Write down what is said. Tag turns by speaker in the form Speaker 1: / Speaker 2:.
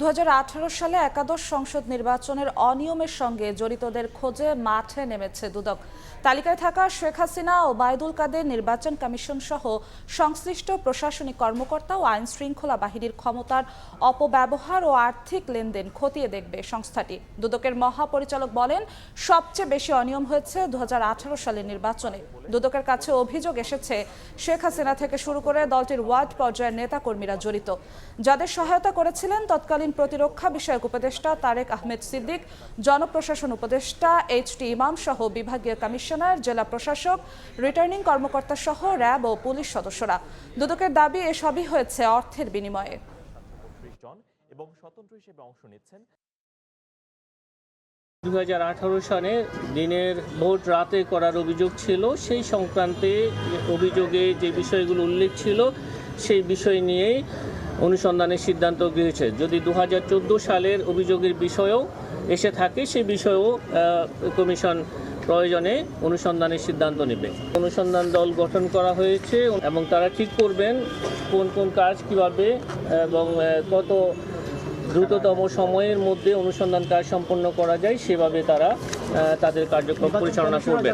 Speaker 1: 2018 সালে একাদশ সংসদ নির্বাচনের অনিয়মের সঙ্গে জড়িতদের খোঁজে মাঠে নেমেছে দুদক। তালিকায় থাকা শেখ হাসিনা ও ওবায়দুল কাদের নির্বাচন কমিশন সহ সংশ্লিষ্ট প্রশাসনিক কর্মকর্তা ও আইন শৃঙ্খলা বাহিনীর ক্ষমতার অপব্যবহার ও আর্থিক লেনদেন খতিয়ে দেখবে সংস্থাটি। দুদকের মহাপরিচালক বলেন, সবচেয়ে বেশি অনিয়ম হয়েছে 2018 সালের নির্বাচনে। দুদকের কাছে অভিযোগ এসেছে শেখ হাসিনা থেকে শুরু করে দলটির ওয়ার্ড পর্যায়ের নেতাকর্মীরা জড়িত। যাদের সহায়তা করেছিলেন তৎকালীন প্রতিরক্ষা বিষয়ক উপদেষ্টা তারেক আহমেদ সিদ্দিক, জনপ্রশাসন উপদেষ্টা এইচ.টি. ইমাম সহ বিভাগীয় কমিশনার, জেলা প্রশাসক, রিটার্নিং কর্মকর্তা সহ র্যাব ও পুলিশ সদস্যরা। দুদকের দাবি, এসবই হয়েছে অর্থের বিনিময়ে।
Speaker 2: এবং স্বতন্ত্র হিসেবে অংশ নিচ্ছেন।
Speaker 3: 2018 সালে দিনের ভোট রাতে করার অভিযোগ ছিল। সেই সংক্রান্তে অভিযোগে যে বিষয়গুলো উল্লেখ ছিল সেই বিষয় নিয়েই অনুসন্ধানের সিদ্ধান্ত হয়েছে। যদি 2014 সালের অভিযোগের বিষয়ও এসে থাকে সেই বিষয়েও কমিশন প্রয়োজনে অনুসন্ধানের সিদ্ধান্ত নেবে। অনুসন্ধান দল গঠন করা হয়েছে এবং তারা ঠিক করবেন কোন কোন কাজ কিভাবে এবং কত দ্রুততম সময়ের মধ্যে অনুসন্ধান কাজ সম্পন্ন করা যায়, সেভাবে তারা তাদের কার্যক্রম পরিচালনা করবেন।